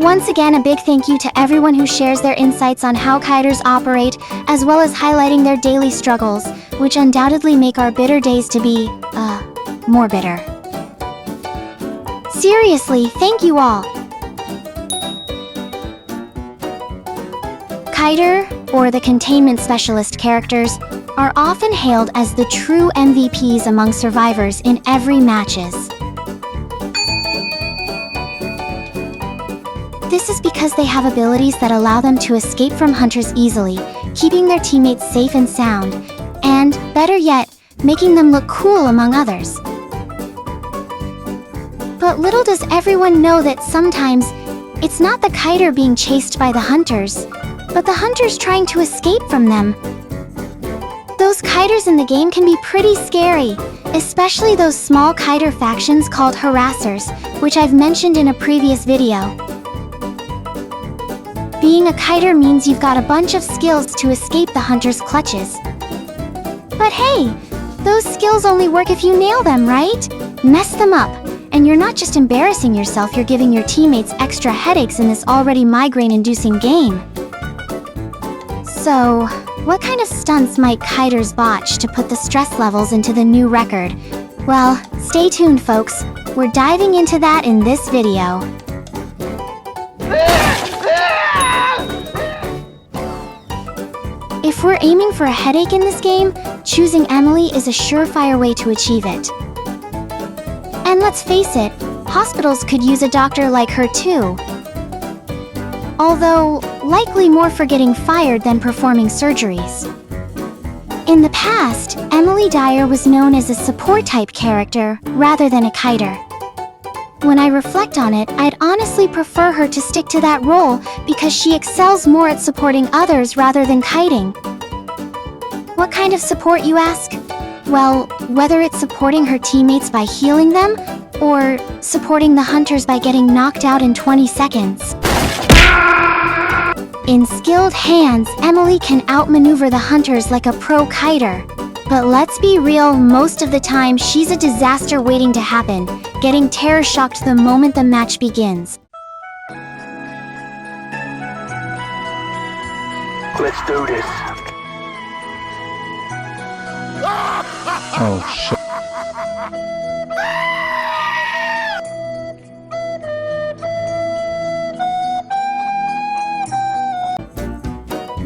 Once again, a big thank you to everyone who shares their insights on how kiters operate, as well as highlighting their daily struggles, which undoubtedly make our bitter days to be, more bitter. Seriously, thank you all. Kiter, or the containment specialist characters, are often hailed as the true MVPs among survivors in every matches. This is because they have abilities that allow them to escape from hunters easily, keeping their teammates safe and sound, and, better yet, making them look cool among others. But little does everyone know that sometimes, it's not the kiter being chased by the hunters, but the hunters trying to escape from them. Those kiters in the game can be pretty scary, especially those small kiter factions called harassers, which I've mentioned in a previous video. Being a kiter means you've got a bunch of skills to escape the hunter's clutches. But hey, those skills only work if you nail them, right? Mess them up, and you're not just embarrassing yourself, you're giving your teammates extra headaches in this already migraine-inducing game. So, what kind of stunts might kiters botch to put the stress levels into the new record? Well, stay tuned, folks. We're diving into that in this video. If we're aiming for a headache in this game, choosing Emily is a surefire way to achieve it. And let's face it, hospitals could use a doctor like her too. Although, likely more for getting fired than performing surgeries. In the past, Emily Dyer was known as a support-type character rather than a kiter. When I reflect on it, I'd honestly prefer her to stick to that role because she excels more at supporting others rather than kiting. What kind of support, you ask? Well, whether it's supporting her teammates by healing them, or supporting the hunters by getting knocked out in 20 seconds. In skilled hands, Emily can outmaneuver the hunters like a pro kiter. But let's be real, most of the time she's a disaster waiting to happen, getting terror-shocked the moment the match begins. Let's do this. Oh shit.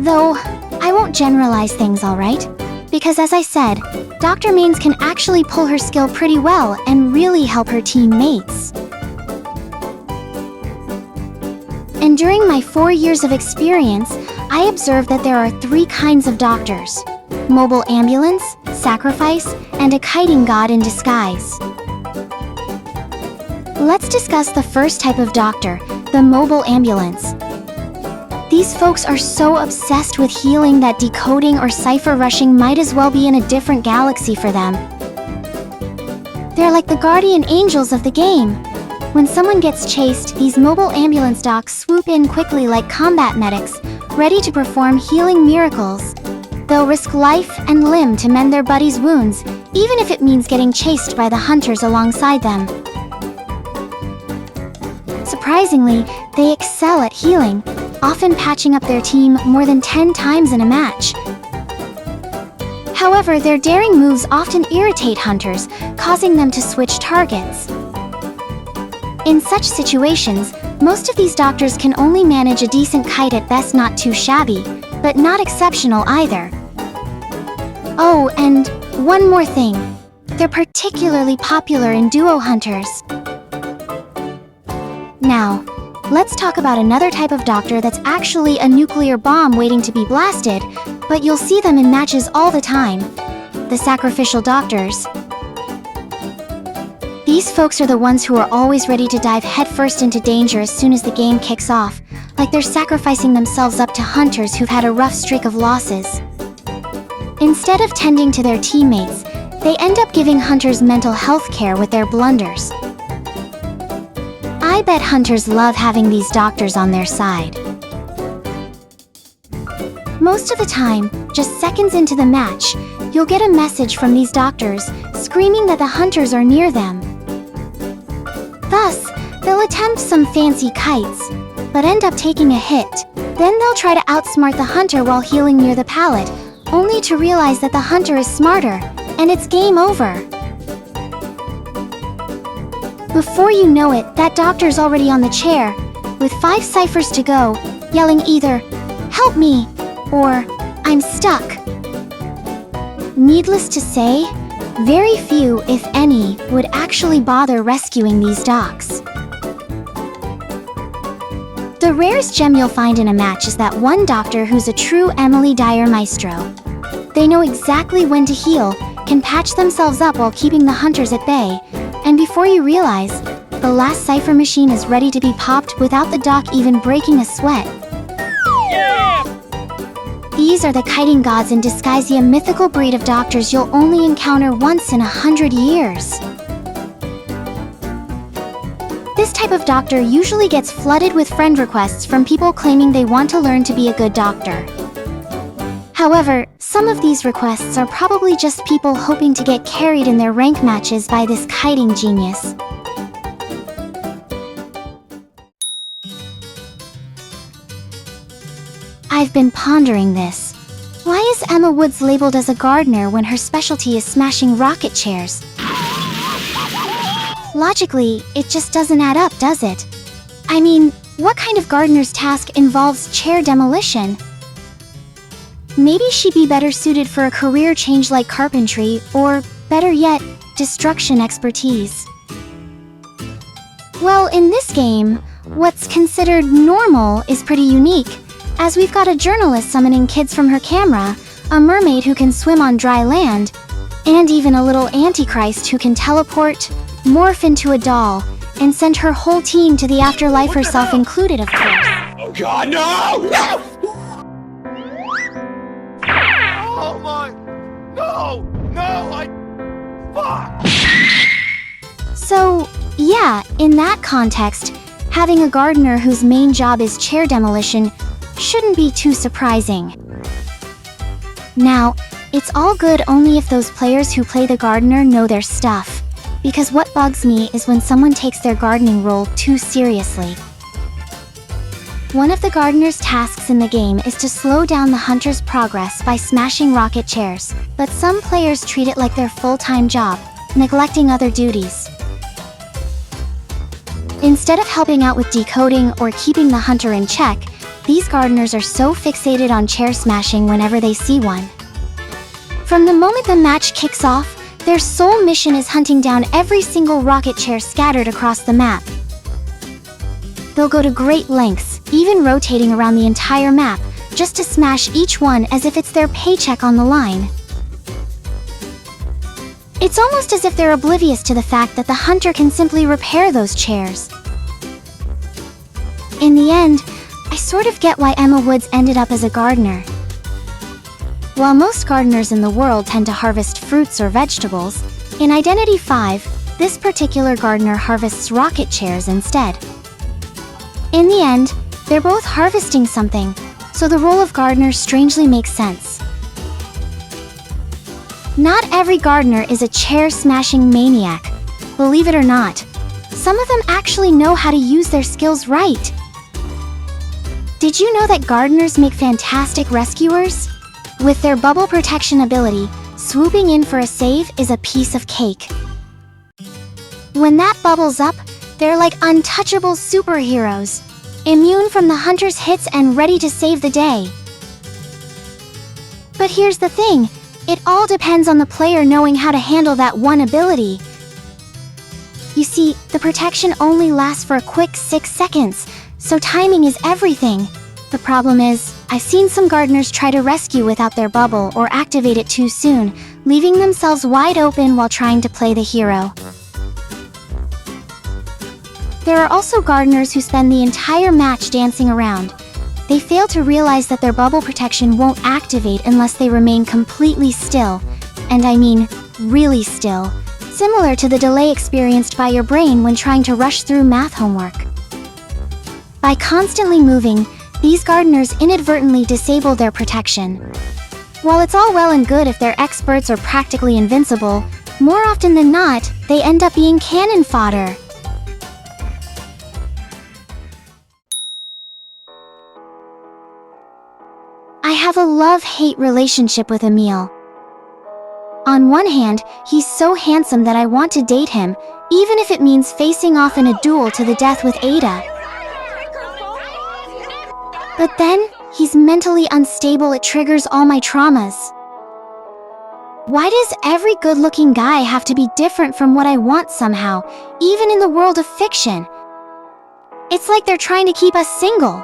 Though, I won't generalize things, alright? Because as I said, Dr. Maines can actually pull her skill pretty well and really help her teammates. And during my 4 years of experience, I observed that there are 3 kinds of doctors: mobile ambulance, sacrifice, and a kiting god in disguise. Let's discuss the first type of doctor, the mobile ambulance. These folks are so obsessed with healing that decoding or cipher rushing might as well be in a different galaxy for them. They're like the guardian angels of the game. When someone gets chased, these mobile ambulance docs swoop in quickly like combat medics, ready to perform healing miracles. They'll risk life and limb to mend their buddies' wounds, even if it means getting chased by the hunters alongside them. Surprisingly, they excel at healing, often patching up their team more than 10 times in a match. However, their daring moves often irritate hunters, causing them to switch targets. In such situations, most of these doctors can only manage a decent kite, at best not too shabby, but not exceptional either. Oh, and one more thing. They're particularly popular in duo hunters. Now, let's talk about another type of doctor that's actually a nuclear bomb waiting to be blasted, but you'll see them in matches all the time. The sacrificial doctors. These folks are the ones who are always ready to dive headfirst into danger as soon as the game kicks off, like they're sacrificing themselves up to hunters who've had a rough streak of losses. Instead of tending to their teammates, they end up giving hunters mental health care with their blunders. I bet hunters love having these doctors on their side. Most of the time, just seconds into the match, you'll get a message from these doctors screaming that the hunters are near them. Thus, they'll attempt some fancy kites, but end up taking a hit. Then they'll try to outsmart the hunter while healing near the pallet, only to realize that the hunter is smarter, and it's game over. Before you know it, that doctor's already on the chair, with 5 ciphers to go, yelling either, "Help me," or "I'm stuck." Needless to say, very few, if any, would actually bother rescuing these docs. The rarest gem you'll find in a match is that one doctor who's a true Emily Dyer maestro. They know exactly when to heal, can patch themselves up while keeping the hunters at bay, and before you realize, the last cipher machine is ready to be popped without the doc even breaking a sweat. Yeah! These are the kiting gods in disguise, a mythical breed of doctors you'll only encounter once in 100 years. This type of doctor usually gets flooded with friend requests from people claiming they want to learn to be a good doctor. However, some of these requests are probably just people hoping to get carried in their rank matches by this kiting genius. I've been pondering this. Why is Emma Woods labeled as a gardener when her specialty is smashing rocket chairs? Logically, it just doesn't add up, does it? I mean, what kind of gardener's task involves chair demolition? Maybe she'd be better suited for a career change like carpentry, or, better yet, destruction expertise. Well, in this game, what's considered normal is pretty unique, as we've got a journalist summoning kids from her camera, a mermaid who can swim on dry land, and even a little antichrist who can teleport, morph into a doll, and send her whole team to the afterlife, herself included, of course. Oh God, no! No! Oh my! No! No! Fuck! So, yeah, in that context, having a gardener whose main job is chair demolition shouldn't be too surprising. Now, it's all good only if those players who play the gardener know their stuff. Because what bugs me is when someone takes their gardening role too seriously. One of the gardener's tasks in the game is to slow down the hunter's progress by smashing rocket chairs, but some players treat it like their full-time job, neglecting other duties. Instead of helping out with decoding or keeping the hunter in check, these gardeners are so fixated on chair smashing whenever they see one. From the moment the match kicks off, their sole mission is hunting down every single rocket chair scattered across the map. They'll go to great lengths, even rotating around the entire map, just to smash each one as if it's their paycheck on the line. It's almost as if they're oblivious to the fact that the hunter can simply repair those chairs. In the end, I sort of get why Emma Woods ended up as a gardener. While most gardeners in the world tend to harvest fruits or vegetables, in Identity V, this particular gardener harvests rocket chairs instead. In the end, they're both harvesting something, so the role of gardener strangely makes sense. Not every gardener is a chair-smashing maniac, believe it or not. Some of them actually know how to use their skills right. Did you know that gardeners make fantastic rescuers? With their bubble protection ability, swooping in for a save is a piece of cake. When that bubbles up, they're like untouchable superheroes, immune from the hunter's hits and ready to save the day. But here's the thing, it all depends on the player knowing how to handle that one ability. You see, the protection only lasts for a quick 6 seconds, so timing is everything. The problem is, I've seen some gardeners try to rescue without their bubble or activate it too soon, leaving themselves wide open while trying to play the hero. There are also gardeners who spend the entire match dancing around. They fail to realize that their bubble protection won't activate unless they remain completely still, and I mean really still, similar to the delay experienced by your brain when trying to rush through math homework. By constantly moving, these gardeners inadvertently disable their protection. While it's all well and good if they're experts or practically invincible, more often than not, they end up being cannon fodder. have a love-hate relationship with Emil. On one hand, he's so handsome that I want to date him, even if it means facing off in a duel to the death with Ada. But then, he's mentally unstable. It triggers all my traumas. Why does every good-looking guy have to be different from what I want somehow, even in the world of fiction? It's like they're trying to keep us single.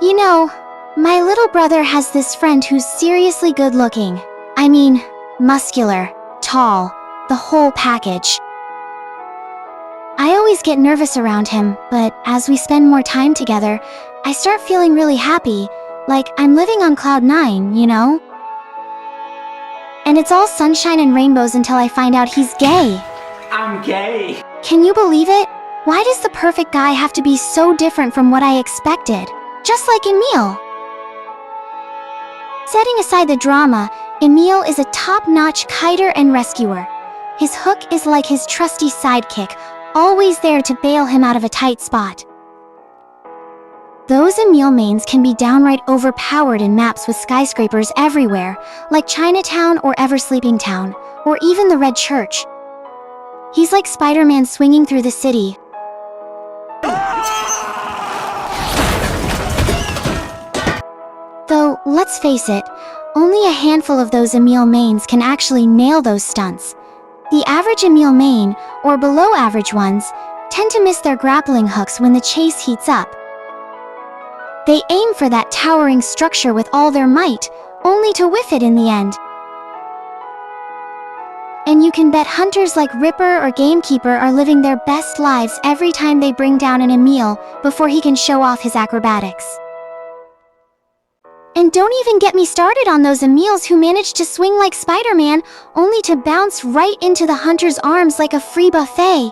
You know, my little brother has this friend who's seriously good-looking. I mean, muscular, tall, the whole package. I always get nervous around him, but as we spend more time together, I start feeling really happy, like I'm living on cloud 9, you know? And it's all sunshine and rainbows until I find out he's gay. I'm gay. Can you believe it? Why does the perfect guy have to be so different from what I expected? Just like Emil. Setting aside the drama, Emil is a top-notch kiter and rescuer. His hook is like his trusty sidekick, always there to bail him out of a tight spot. Those Emil mains can be downright overpowered in maps with skyscrapers everywhere, like Chinatown or Ever-Sleeping Town, or even the Red Church. He's like Spider-Man swinging through the city. Though, let's face it, only a handful of those Emil mains can actually nail those stunts. The average Emil main, or below average ones, tend to miss their grappling hooks when the chase heats up. They aim for that towering structure with all their might, only to whiff it in the end. And you can bet hunters like Ripper or Gamekeeper are living their best lives every time they bring down an Emil before he can show off his acrobatics. And don't even get me started on those Emils who manage to swing like Spider-Man, only to bounce right into the hunter's arms like a free buffet.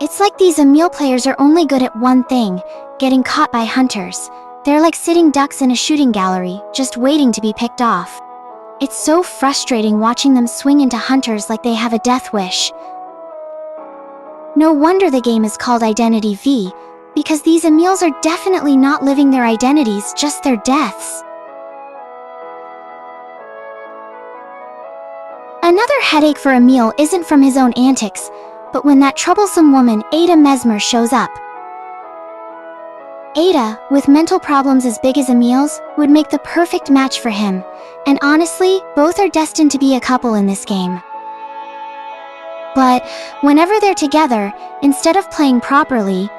It's like these Emil players are only good at one thing, getting caught by hunters. They're like sitting ducks in a shooting gallery, just waiting to be picked off. It's so frustrating watching them swing into hunters like they have a death wish. No wonder the game is called Identity V, because these Emils are definitely not living their identities, just their deaths. Another headache for Emil isn't from his own antics, but when that troublesome woman, Ada Mesmer, shows up. Ada, with mental problems as big as Emil's, would make the perfect match for him, and honestly, both are destined to be a couple in this game. But whenever they're together, instead of playing properly,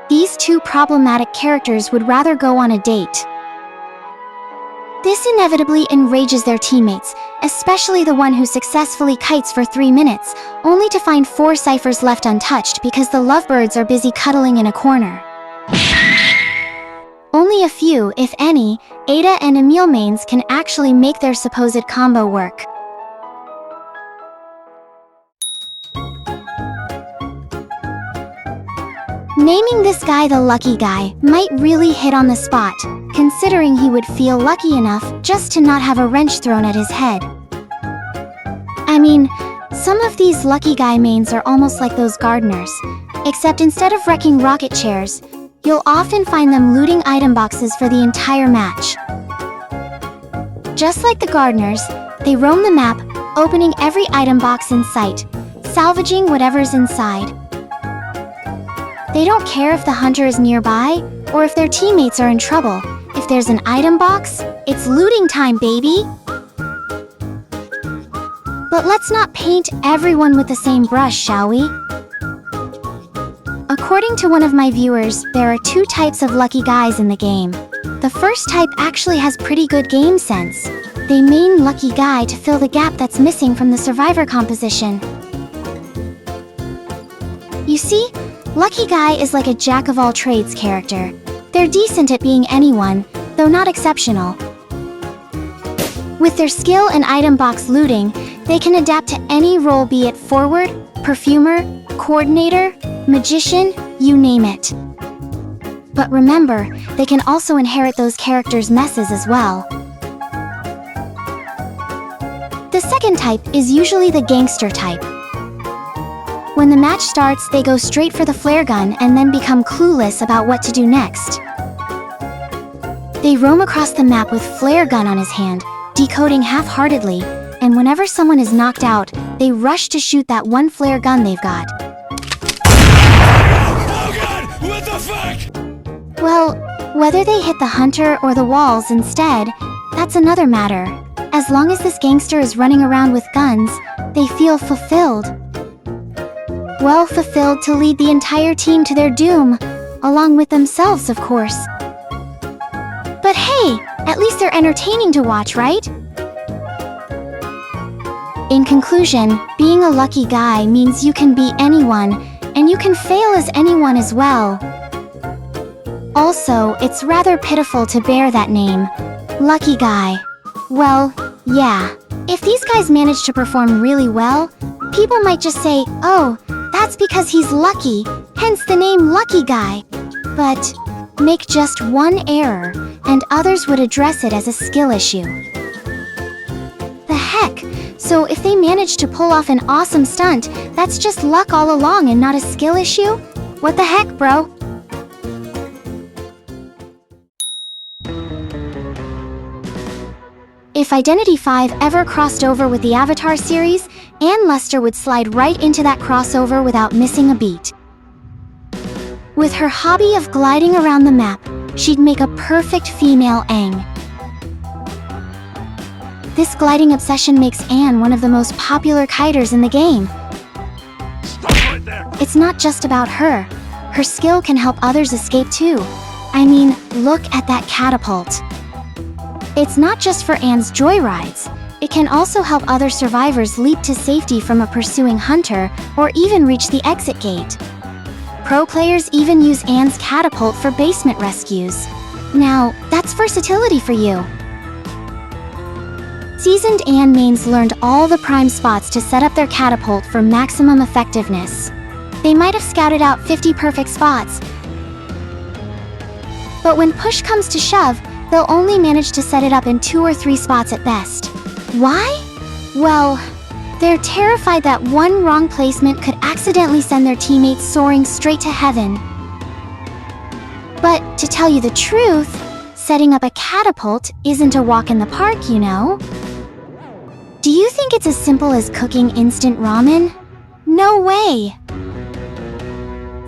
these two problematic characters would rather go on a date. This inevitably enrages their teammates, especially the one who successfully kites for 3 minutes, only to find 4 ciphers left untouched because the lovebirds are busy cuddling in a corner. Only a few, if any, Ada and Emil mains can actually make their supposed combo work. Naming this guy the lucky guy might really hit on the spot, considering he would feel lucky enough just to not have a wrench thrown at his head. I mean, some of these lucky guy mains are almost like those gardeners, except instead of wrecking rocket chairs, you'll often find them looting item boxes for the entire match. Just like the gardeners, they roam the map, opening every item box in sight, salvaging whatever's inside. They don't care if the hunter is nearby, or if their teammates are in trouble. If there's an item box, it's looting time, baby! But let's not paint everyone with the same brush, shall we? According to one of my viewers, there are 2 types of lucky guys in the game. The first type actually has pretty good game sense. They main lucky guy to fill the gap that's missing from the survivor composition. You see, lucky guy is like a jack-of-all-trades character. They're decent at being anyone, though not exceptional. With their skill and item box looting, they can adapt to any role, be it forward, perfumer, coordinator, magician, you name it. But remember, they can also inherit those characters' messes as well. The second type is usually the gangster type. When the match starts, they go straight for the flare gun and then become clueless about what to do next. They roam across the map with flare gun on his hand, decoding half-heartedly, and whenever someone is knocked out, they rush to shoot that one flare gun they've got. Oh god! What the fuck? Well, whether they hit the hunter or the walls instead, that's another matter. As long as this gangster is running around with guns, they feel fulfilled. Well fulfilled to lead the entire team to their doom, along with themselves, of course. But hey, at least they're entertaining to watch, right? In conclusion, being a lucky guy means you can be anyone, and you can fail as anyone as well. Also, it's rather pitiful to bear that name, lucky guy. Well, yeah, if these guys manage to perform really well, people might just say, oh, that's because he's lucky, hence the name lucky guy. But make just one error, and others would address it as a skill issue. The heck? So if they manage to pull off an awesome stunt, that's just luck all along and not a skill issue? What the heck, bro? If Identity V ever crossed over with the Avatar series, Anne Lester would slide right into that crossover without missing a beat. With her hobby of gliding around the map, she'd make a perfect female Aang. This gliding obsession makes Anne one of the most popular kiters in the game. Stop right there! It's not just about her. Her skill can help others escape too. I mean, look at that catapult. It's not just for Anne's joyrides. It can also help other survivors leap to safety from a pursuing hunter, or even reach the exit gate. Pro players even use Anne's catapult for basement rescues. Now, that's versatility for you. Seasoned Anne mains learned all the prime spots to set up their catapult for maximum effectiveness. They might have scouted out 50 perfect spots, but when push comes to shove, they'll only manage to set it up in 2 or 3 spots at best. Why? Well, they're terrified that one wrong placement could accidentally send their teammates soaring straight to heaven. But to tell you the truth, setting up a catapult isn't a walk in the park, you know? Do you think it's as simple as cooking instant ramen? No way!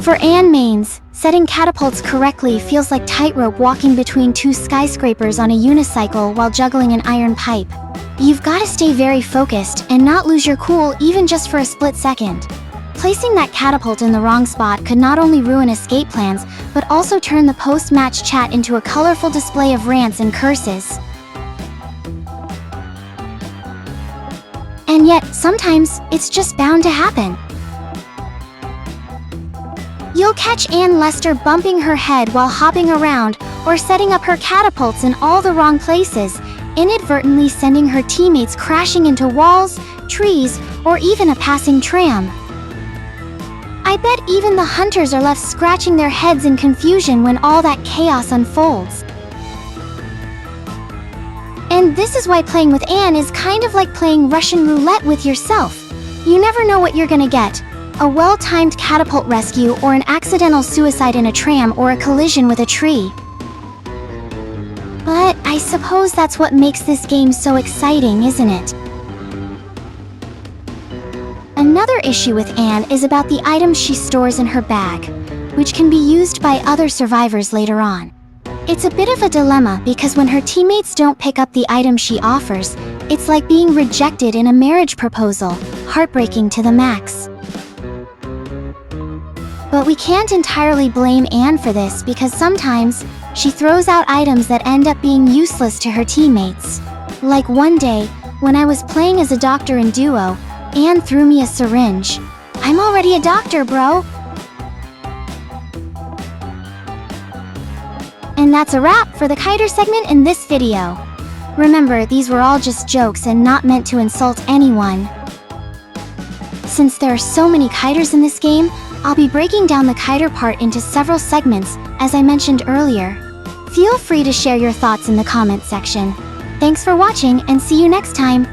For Anne mains, setting catapults correctly feels like tightrope walking between 2 skyscrapers on a unicycle while juggling an iron pipe. You've got to stay very focused and not lose your cool even just for a split second. Placing that catapult in the wrong spot could not only ruin escape plans, but also turn the post-match chat into a colorful display of rants and curses. And yet, sometimes, it's just bound to happen. You'll catch Anne Lester bumping her head while hopping around, or setting up her catapults in all the wrong places, inadvertently sending her teammates crashing into walls, trees, or even a passing tram. I bet even the hunters are left scratching their heads in confusion when all that chaos unfolds. And this is why playing with Anne is kind of like playing Russian roulette with yourself. You never know what you're gonna get. A well-timed catapult rescue or an accidental suicide in a tram or a collision with a tree. But I suppose that's what makes this game so exciting, isn't it? Another issue with Anne is about the items she stores in her bag, which can be used by other survivors later on. It's a bit of a dilemma because when her teammates don't pick up the item she offers, it's like being rejected in a marriage proposal, heartbreaking to the max. But we can't entirely blame Anne for this because sometimes she throws out items that end up being useless to her teammates. Like one day, when I was playing as a doctor in duo, Anne threw me a syringe. I'm already a doctor, bro! And that's a wrap for the kiter segment in this video. Remember, these were all just jokes and not meant to insult anyone. Since there are so many kiters in this game, I'll be breaking down the kiter part into several segments, as I mentioned earlier. Feel free to share your thoughts in the comments section. Thanks for watching and see you next time!